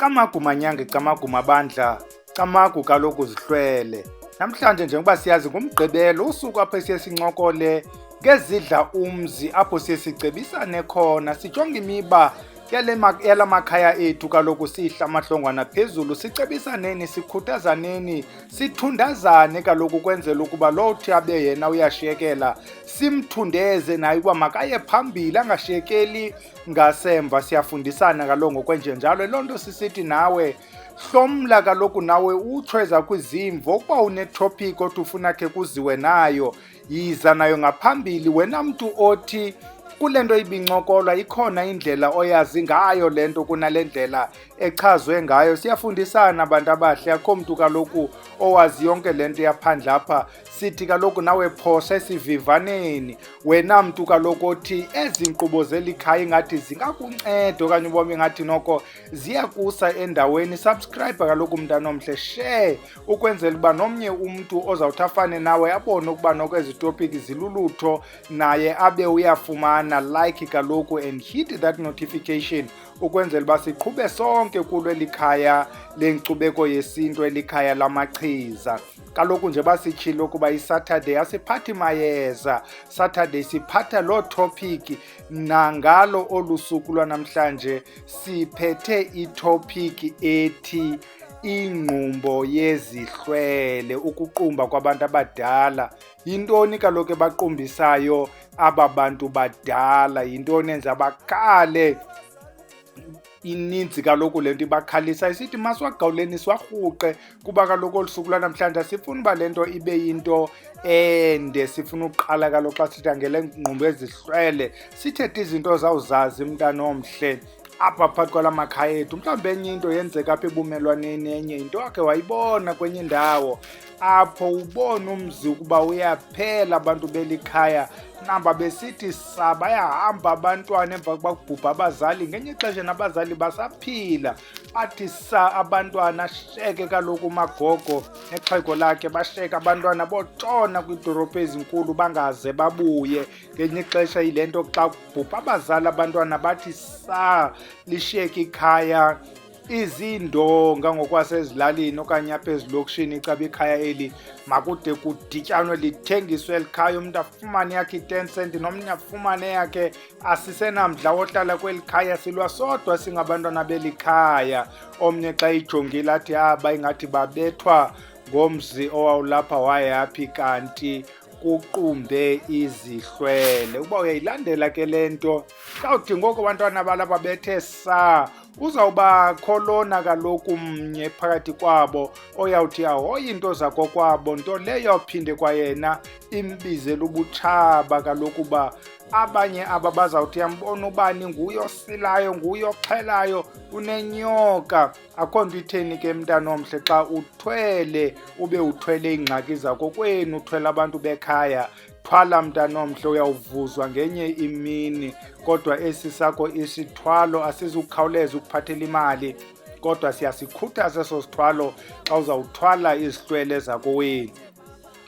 Camagu manyange, camagu mabandla, camagu kaloku zihlwele. Namhlanje njengoba siyazi ngumgqibelo usuku apho siye sincokole ngezidla umzi apho siye sicebisane khona sijonga imiba yala makhaya ethu kaloku sihla amahlongwana phezulu, sicebisaneni, sikhuthazaneni, sithundazane kaloku kwenzela ukuba lo uthi abe yena uyashiyekela simthundeze naye uba makaye phambili angashiyekeli ngasemva. Siyafundisana kaloku ngokwenjenjalo. Loo nto sisithi nawe hlomla kaloku nawe utsho eza kwizimvo ukuba unetopic othi ufuna khe kuziwe nayo, yiza nayo ngaphambili. Wena mntu othi kule nto ibincokolwa ikhona indlela oyazi ngayo le nto kunale ndlela echazwe ngayo. Siyafundisana bantu abahle, akho mntu kaloku owazi yonke le nto yaphandle apha. Sithi kaloku nawe phosa esivivaneni. Wena mntu kaloku othi ezi nkqubo zeli khaya ingathi zingakunceda okanye ubomi ngathi noko ziyakusa endaweni, subscribe kaloku mntanomhle, share ukwenzela uba nomnye umntu ozawuthi afane nawe abone ukuba noko ezi topiki zilulutho naye abe uyafumana. Like kaloku and hit that notification ukwenzela uba siqhube sonke kulo elikhaya lenkcubeko yesintu, elikhaya lamachiza. Kaloku nje basitshilo ukuba iSaturday asiphathi mayeza, Saturday siphatha loo topic. Nangalo olu suku lwanamhlanje siphethe itopic ethi ingqumbo yezihlwele, ukuqumba kwabantu abadala. Yintoni kaloku ebaqumbisayo aba bantu badala? Yintoni enza bakhale? Ininzi kaloku le nto ibakhalisa. Isithi masiwagawuleni siwarhuqe kuba kaloku olu suku lwanamhlanje sifuna uba le nto ibe yinto ende. Sifuna uqala kaloku xa sitha ngele ngqumbo ezihlwele sithethe izinto zawuzazi mntanomhle apha phakathi kwala makhaya ethu. Mhlawumbi enye into yenzeka apha ebumelwaneni, enye into wakhe wayibona kwenye indawo apho ubona umzi ukuba uyaphela abantu belikhaya namba besithi bayahamba abantwana emva kokuba kubhubha abazali. Ngenye ixesha nabazali basaphila, bathi abantwana sheke kaloku umagogo nexhego lakhe, basheke abantwana botshona kwiidorobhu ezinkulu bangaze babuye. Ngenye ixesha yile nto xa kubhubha abazali abantwana bathi lishiyeke ikhaya. Izindonga ngokwasezilalini okanye apha ezilokishini icaba ikhaya eli makude kudityanwe lithengiswe eli khaya, umntu afumane yakhe i-10 cent nomnye afumane yakhe. Asisenamdla wohlala kweli khaya, silwa sodwa singabantwana beli khaya. Omnye xa ijongile athi ingathi babethwa ngomzi owawulapha wayaphi, kanti kuqumbe izihlwele. Uba uyayilandela ke le nto, xawuthi ngoko abantwana balapha bethe uzawuba kholona kaloku mnye phakathi kwabo oyawuthi ahoye into zakokwabo, nto leyo phinde kwayena imbizela ubutshaba kaloku uba abanye aba bazawuthi yambona ubani nguye osilayo, nguye oxhelayo, unenyoka. Akho nto itheni ke mntanomhle xa uthwele ube uthwele iingxaki zakokwenu, uthwele abantu bekhaya. Thwala mntanomhle, uyawuvuzwa ngenye imini. Kodwa esi sakho isithwalo asizukhawuleza ukuphathela imali, kodwa siyasikhuthaza eso sithwalo xa uzawuthwala izihlwele zakowenu.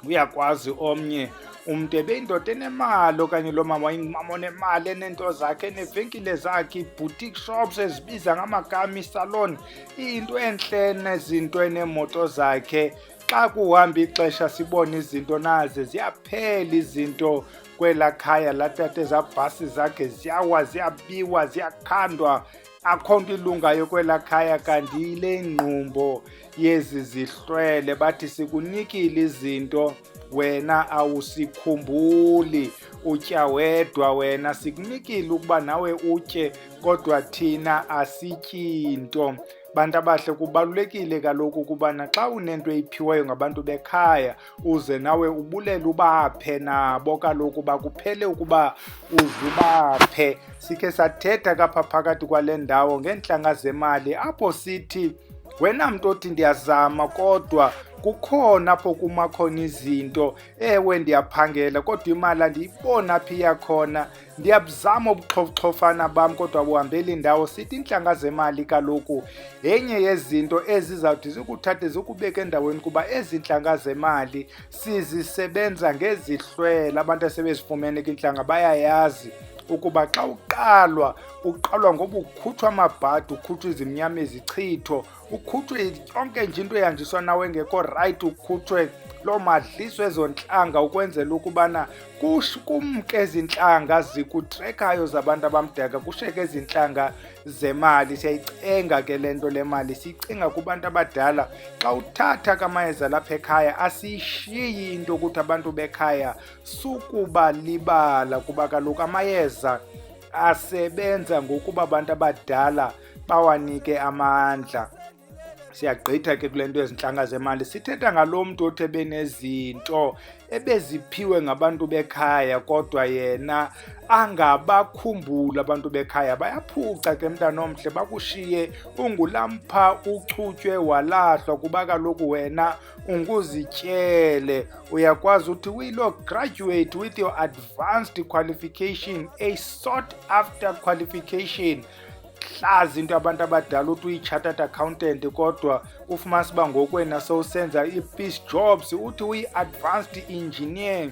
Uyakwazi omnye umntu ebeyindoda enemali okanye loo mama wayingumama onemali, eneento zakhe, eneevenkile zakhe, ii-boutique shops ezibiza ngamagama, isalon, iyinto entle nezinto, eneemoto zakhe. Xa kuhamba ixesha sibone izinto naze ziyaphela izinto kwela khaya latata, ezaa bhasi zakhe ziyawa, ziyabiwa, ziyakhandwa, akho nto ilungayo kwela khaya. Kanti yile ngqumbo yezi zihlwele, bathi sikunikile izinto wena awusikhumbuli, utya wedwa wena. Sikunikile ukuba nawe utye kodwa thina asityi nto. Bantu abahle, kubalulekile kaloku ukuba naxa unento eyiphiweyo ngabantu bekhaya uze nawe ubulele ubaphe nabo, kaloku bakuphele ukuba uzubaphe. Sikhe sathetha kapha phakathi kwale ndawo ngeentlanga zemali apho sithi wena mntu othi ndiyazama kodwa kukhona apho kumakhona izinto, ewe ndiyaphangela kodwa imali andiyibona phi iyakhona, ndiyabuzama ubuxhofxhofana bam kodwa buhambeli ndawo. Sithi iintlanga zemali kaloku yenye yezinto ezizawuthi zikuthathe zikubeke endaweni, kuba ezi ntlanga zemali sizisebenza ngezihlwele. Abantu asebezifumene iintlanga bayayazi ukuba xa uqalwa ngoba ukhutshwa amabhadi, ukhutshwa izimnyama ezichitho, ukhutshwe yonke nje into ehanjiswa nawe engekho rayithi, ukhutshwe loo madliso ezo ntlanga ukwenzela ukubana kumke ezi ntlanga zikutrekayo zabantu abamdaka, kushiyeke ezi ntlanga zemali. Siyayicenga ke le nto le mali, siyicinga kubantu abadala. Xa uthatha kamayeza lapha ekhaya asiyishiyi into ukuthi abantu bekhaya sukubalibala, kuba kaloku amayeza asebenza ngokuba abantu abadala bawanike amandla. Siyagqitha ke kule nto ezintlanga zemali, sithetha ngalo mntu othi ebenezinto ebeziphiwe ngabantu bekhaya kodwa yena angabakhumbuli abantu bekhaya. Bayaphuca ke mntanomhle, bakushiye ungulampha, uchutywe walahlwa, kuba kaloku wena unguzityele. Uyakwazi uthi uyilo graduate with your advanced qualification, a sought after qualification. Hlazi into abantu abadala uthi uyi-chartered accountant kodwa ufumanise uba ngoku wena sowusenza ii-piece jobs, uthi uyi-advanced engineer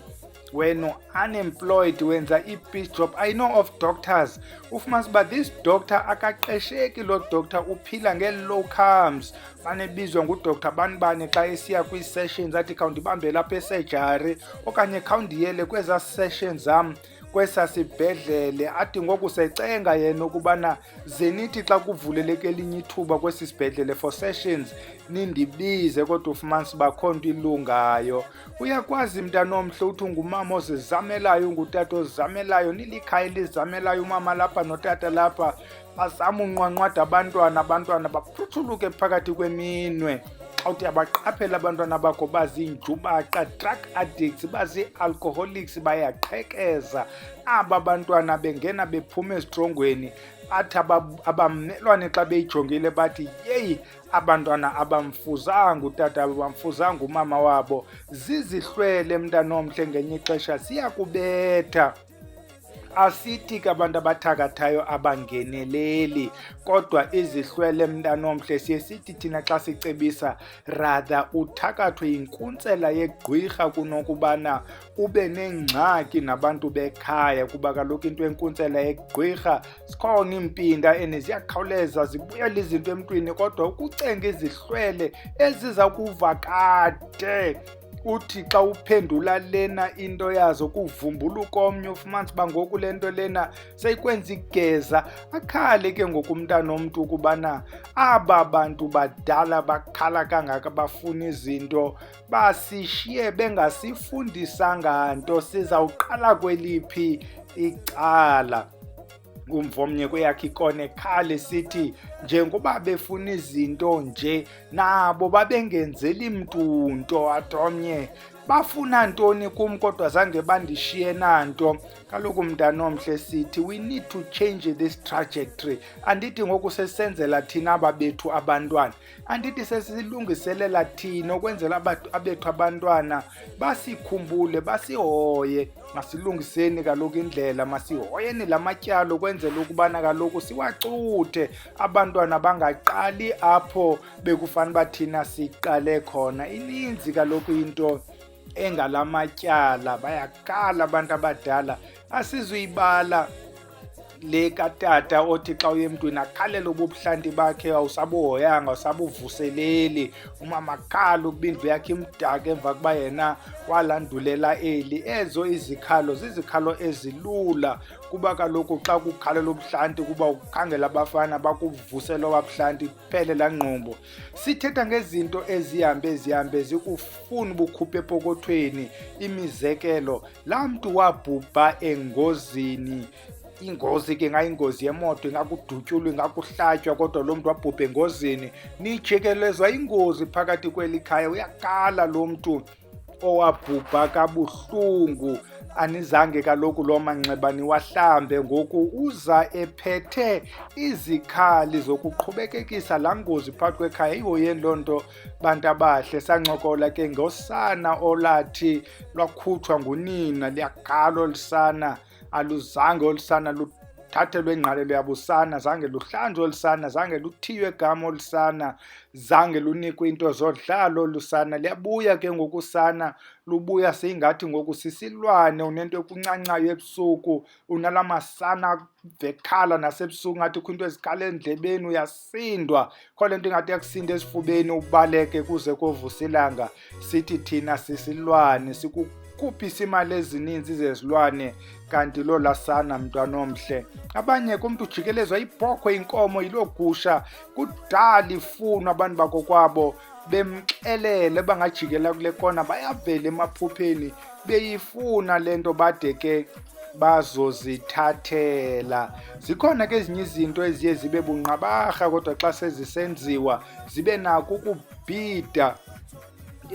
wena unemployed wenza ii-piece job. I know of doctors, ufumanise uba this doctor akaqesheki, loo doctor uphila ngee-locums, banebizwa ngudoktar banibani xa esiya kwii-sessions athi khawundibambele apha esejari okanye khawundiyele kwezaa sessions zam kwesa sibhedlele. Athi ngoku secenga yena ukubana zenithi xa kuvuleleke elinye ithuba kwesi sibhedlele for sessions nindibize, kodwa ufumanise uba akho nto ilungayo. Uyakwazi mntanomhle uthi ungumama ozizamelayo, ungutata ozizamelayo, nilikhaya elizamelayo, umama lapha notata lapha bazama unqwanqwada abantwana baphuthuluke phakathi kweminwe. Xa uthi abaqaphela abantwana bakho baziinjubaqa, drug addicts, bazi-alcoholics, bayaqhekeza, aba bantwana bengena bephuma ezitrongweni, bathi abammelwane xa beyijongile bathi yeyi, abantwana abamfuzanga utata, abamfuzanga umama wabo. Zizihlwele mntanomhle, ngenye ixesha siyakubetha. Asithi ke abantu abathakathayo abangeneleli, kodwa izihlwele mntanomhle siye sithi thina xa sicebisa rather uthakathwe yinkuntsela yegqwirha kunokubana ube nengxaki nabantu bekhaya, kuba kaloku into yenkuntsela yegqwirha zikhona iimpinda ziyakhawuleza zibuyela izinto emntwini, kodwa ukucenga izihlwele eziza kuva kade. Uthi xa uphendula lena into yazo kuvumbuluka komnye, ufumanise uba ngoku le nto lena seyikwenza igeza. Akhale ke ngokumntanomntu ukubana aba bantu badala bakhala kangaka bafuna izinto basishiye bengasifundisanga nto. Sizawuqala kweliphi icala? Umvomnye kweyakhe ikone khale sithi njengoba befuna izinto nje nabo babengenzeli mntu nto. Atomnye bafuna ntoni kum kodwa zange bandishiye nanto. Kaloku mntanomhle sithi we need to change this trajectory. Andithi ngoku sesenzela thina aba bethu abantwana, andithi sesilungiselela thina ukwenzela abethu abantwana basikhumbule, basihoye. Masilungiseni kaloku indlela, masihoyeni la matyalo ukwenzela ukubana kaloku siwacuthe abantwana bangaqali apho bekufana uba thina siqale khona. Ininzi kaloku into engala matyala, bayakhala abantu abadala. Asizuyibala le katata othi xa uye emntwini akhalele ububuhlanti bakhe, awusabuhoyanga, awusabuvuseleli. Umama akhala ukuba indlu yakhe imdaka emva kuba yena walandulela eli. Ezo izikhalo zizikhalo ezilula, kuba kaloku xa kukhalela ubuhlanti kuba ukhangela abafana bakuvusela wabuhlanti kuphele laa ngqumbo. Sithetha ngezinto ezihambe zikufuna ubukhupha epokothweni. Imizekelo, laa mntu wabhubha engozini. Ingozi ke ingayingozi yemoto, ingakudutyulwa, ingakuhlatywa, kodwa lo mntu wabhubha engozini. Nijikelezwa ingozi phakathi kweli khaya, uyakhala lo mntu. owabhubha kabuhlungu. Anizange kaloku loo manxeba niwahlambe, ngoku uza ephethe izikhali zokuqhubekekisa laa ngozi phakathi kwekhaya. Ihoyeni loo nto, bantu abahle. Sancokola ke ngosana olathi lwakhutshwa ngunina, liyagalwa olu sana. Aluzange olu sana luthathelwe ingqalelo yabusana, zange luhlanjwe olu sana, zange luthiywe igama olu sana, zange lunikwe into zodlalo olu sana. Liyabuya ke ngoku usana, lubuya seyingathi ngoku sisilwane, unento ekuncancayo ebusuku, unala masana vekhala nasebusuku ngathi kho into ezikhala endlebeni, uyasindwa. Kho le nto ingathi yakusinda esifubeni ubaleke kuze kovusa ilanga. Sithi thina sisilwane, sikukhuphisa imali ezininzi zezilwane, kanti lo lasana mntwana omhle. Abanye kumntu ujikelezwa ibhokhwe, inkomo, yiloo gusha, kudala ifunwa abantu bakokwabo, bemxelele bangajikela kule kona, bayavela emaphupheni beyifuna le nto, bade ke bazozithathela. Zikhona ke ezinye izinto eziye zibe bunqabarha, kodwa xa sezisenziwa zibe nako ukubhida.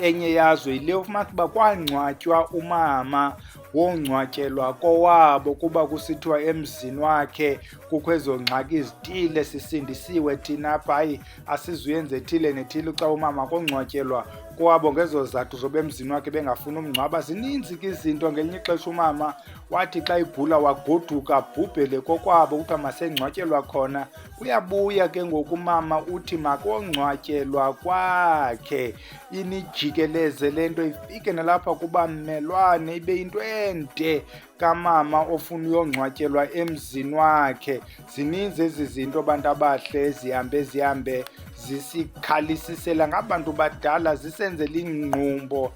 Enye yazo yile ufumana uba kwangcwatywa umama wongcwatyelwa kowabo, kuba kusithiwa emzini wakhe kukho ezo ngxaki zithile, sisindisiwe thina apha, hayi asizuyenza ethile nethile xa umama kongcwatyelwa kowabo ngezo zathu zoba emzini wakhe bengafuni umngcwaba. Zininzi ke izinto. Ngelinye ixesha umama wathi xa ibhula wagoduka abhubhele kokwabo, kuthiwa masengcwatyelwa khona. Uyabuya ke ngoku umama uthi makongcwatyelwa kwakhe. Inijikeleze le nto, ifike nalapha kuba mmelwane, ibe yinto ende kamama ofuna uyongcwatyelwa emzini wakhe. Zininzi ezi zinto bantu abahle zihambe zisikhalisisela ngabantu badala, zisenzela ingqumbo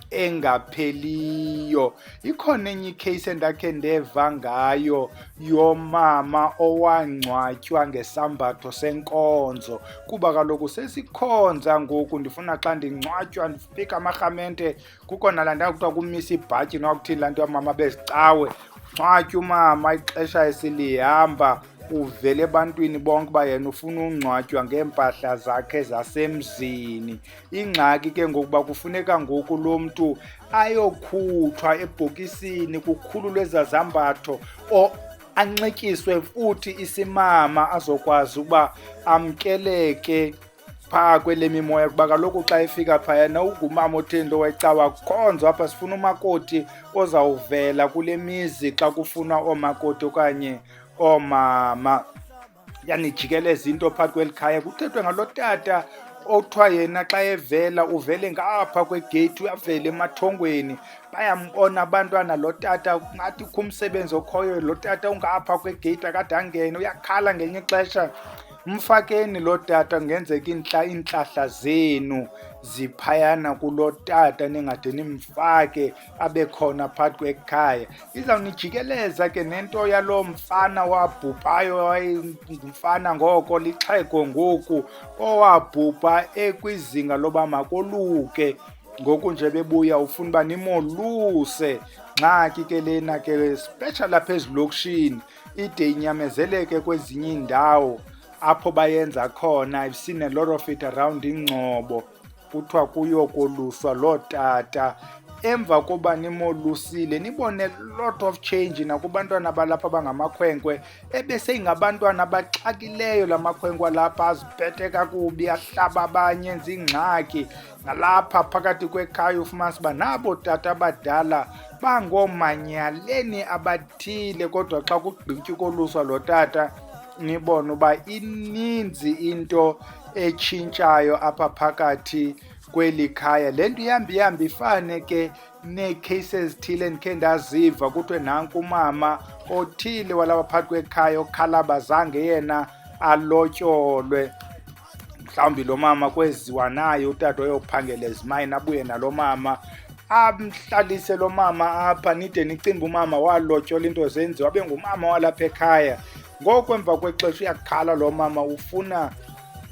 engapheliyo. Ikhona enye ikheyisi endakhe ndeva ngayo yomama owangcwatywa ngesambatho senkonzo, kuba kaloku sesikhonza ngoku. Ndifuna xa ndingcwatywa ndifika amarhamente, kukho nalaa nto kuthiwa kumisa ibhatyi, nokuthini laa nto yamama bezicawe. Ngcwatywa umama, ixesha esilihamba, uvele ebantwini bonke uba yena ufuna ungcwatywa ngeempahla zakhe zasemzini. Ingxaki ke ngokuba kufuneka ngoku lo mntu ayokhutshwa ebhokisini, kukhululwe ezazambatho, anxityiswe futhi isimama azokwazi ukuba amkeleke phaa kwele mimoya, kuba kaloku xa efika phayana ungumama otheni lo wecawa, akukhonzwa apha. Sifuna umakoti ozawuvela kule mizi xa kufunwa oomakoti okanye oomama. Yanijikeleza into phakathi kweli khaya, kuthethwe ngalo tata othiwa yena xa evela uvele ngapha kwegeyithi, uyavela emathongweni, bayambona abantwana. Lo tata ngathi kho umsebenzi okhoyo, lo tata ungapha kwegeyithi akade angene, uyakhala ngelinye ixesha. Mfakeni lo tata, kungenzeka iintlahla zenu ziphayana kulo tata, ningade nimfake abe khona phakathi kwekhaya. Izawunijikeleza ke nento yalo mfana wabhubhayo, wayengumfana ngoko, lixhego ngoku, owabhubha ekwizinga loba makoluke. Ngoku nje bebuya ufuna uba nimoluse. Ngxaki ke lena ke special apha ezilokishini, ide inyamezeleke kwezinye iindawo apho bayenza khona. I've seen a lot of it around Ingcobo, kuthiwa kuyokoluswa loo tata. Emva koba nimolusile nibone lot of change nakubantwana balapha abangamakhwenkwe, ebeseyingabantwana abaxakileyo la makhwenkwe alapha, aziphethe kakubi, ahlaba abanye, enza ingxaki. Nalapha phakathi kwekhaya ufumanisa uba nabo tata abadala bangoomanyaleni abathile, kodwa xa kugqitywa ukoluswa lo tata nibone uba ininzi into etshintshayo apha phakathi kweli khaya. Le nto ihamba ifane ke neekheyisi ezithile endikhe ndaziva. Kuthiwe nanku umama othile walapha phakathi kwekhaya okhalaba zange yena alotyolwe. Mhlawumbi lo mama kweziwa naye utata oyophangela ezimayini, abuye nalo mama amhlalise lo mama apha, nide nicinga umama walotyola, into zenziwa abe ngumama walapha ekhaya. Ngoku emva kwexesha uyakhala lo mama, ufuna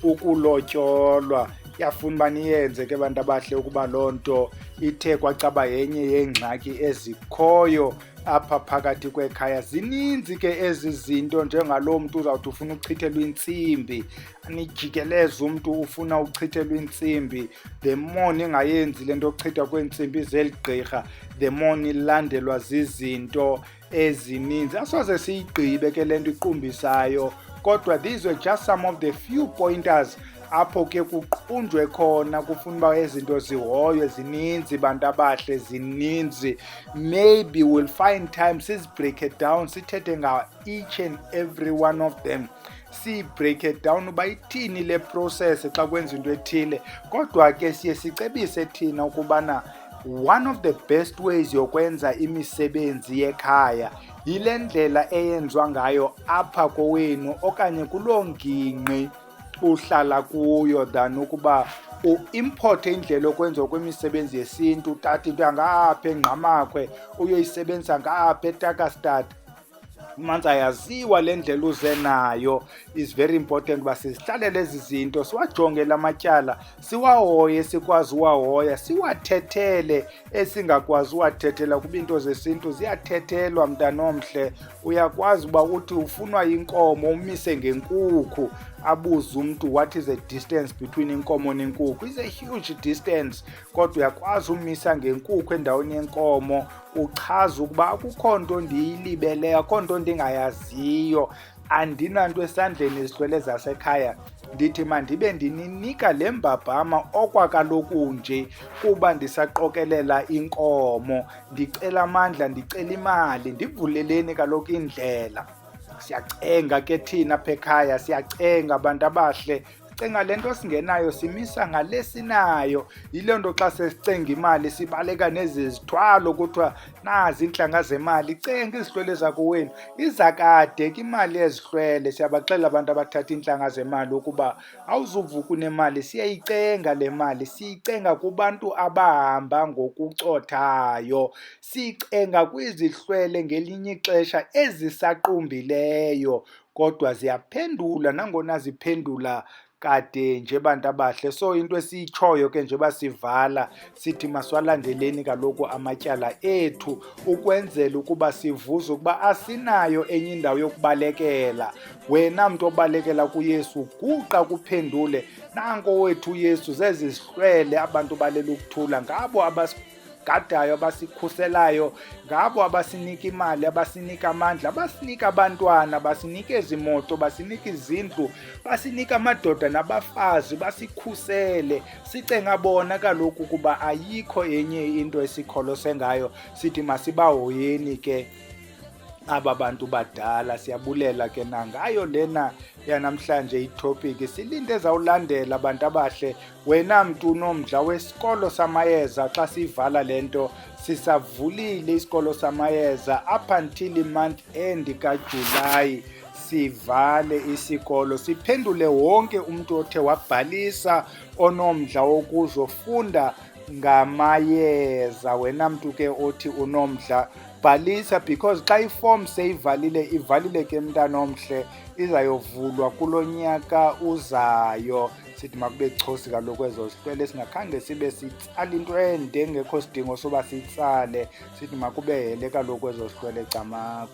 ukulotyolwa. iyafuna uba niyenze ke bantu abahle ukuba loo nto ithe kwacaba yenye yeengxaki ezikhoyo apha phakathi kwekhaya. Zininzi ke ezi zinto, njengaloo mntu uzawuthi ufuna uchithelwa intsimbi, anijikeleze umntu ufuna uchithelwa intsimbi. The more ningayenzi le nto yokuchithwa kweentsimbi zeli gqirha, the more nilandelwa zizinto ezininzi. Asoze siyigqibe ke le nto iqumbisayo, kodwa these were just some of the few pointers apho ke kuqunjwe khona kufuna uba izinto zihoywe. Zininzi bantu abahle, zininzi. Maybe we'll find time sizibreak it down, sithethe nga each and every one of them, si-break it down uba ithini le process xa kwenza into ethile. Kodwa ke siye sicebise thina ukubana one of the best ways yokwenza imisebenzi yekhaya yile ndlela eyenziwa ngayo apha kowenu okanye kuloo ngingqi uhlala kuyo, than ukuba u-import indlela yokwenziwa kwemisebenzi yesintu. Utata into yangapha eNgqamakhwe uyoyisebenzisa ngapha eTakastad. Manzi ayaziwa le ndlela uze nayo. Is very important uba sizihlalele ezi zinto, siwajongele amatyala, siwahoye, sikwazi uwahoya, siwathethele esingakwazi uwathethela kuba into zesintu ziyathethelwa. Mntanomhle, uyakwazi uba uthi ufunwa inkomo umise ngenkukhu, abuze umntu what is the distance between inkomo nenkukhu. Is a huge distance, kodwa uyakwazi umisa ngenkukhu endaweni yenkomo, uchaza ukuba akukho nto ndiyilibeleyo, akukho nto ndingayaziyo, andinanto esandleni izihlwele zasekhaya. Ndithi mandibe ndininika le mbabhama okwakaloku nje kuba ndisaqokelela inkomo. Ndicela amandla, ndicela imali, ndivuleleni kaloku indlela. Siyacenga ke thina apha ekhaya, siyacenga bantu abahle. Cenga le nto singenayo simisa ngale sinayo. Yile nto xa sesicenga imali sibaleka nezi zithwalo kuthiwa nazi iintlanga zemali. Cenga izihlwele zakowenu, iza kade ke imali yezihlwele. Siyabaxelela abantu abathatha iintlanga zemali ukuba awuzuvuka unemali, siyayicenga le mali. Siyicenga kubantu abahamba ngokucothayo, siyicenga kwizihlwele ngelinye ixesha ezisaqumbileyo, kodwa ziyaphendula nangona ziphendula kade nje bantu abahle. So into esiyitshoyo ke njengoba sivala sithi masiwalandeleni kaloku amatyala ethu ukwenzela ukuba sivuze ukuba asinayo enye indawo yokubalekela. Wena mntu obalekela kuYesu, guqa kuphendule. Nanko wethu uYesu, zezi zihlwele abantu balela ukuthula, ngabo gadayo, abasikhuselayo, ngabo abasinika imali, abasinika amandla, abasinika abantwana, basinika izimoto, basinika izindlu, basinika amadoda nabafazi, basikhusele. Sicenga bona kaloku ukuba ayikho enye into esikholose ngayo. Sithi masibahoyeni ke aba bantu badala. Siyabulela ke nangayo lena yanamhlanje itopic. Silinde ezawulandela bantu abahle. Wena mntu unomdla wesikolo samayeza, xa sivala le nto sisavulile isikolo samayeza up until i-month end kaJulayi. Sivale isikolo, siphendule wonke umntu othe wabhalisa onomdla wokuzofunda ngamayeza. Wena mntu ke othi unomdla, bhalisa, because xa iform ivalile ke mntanomhle, izayovulwa kulo nyaka uzayo. Sithi makube chosi kaloku ezo zihlwele, singakhange sibe sitsala into ende engekho sidingo soba sitsale. Sithi makube hele kaloku ezo zihlwele Camagu.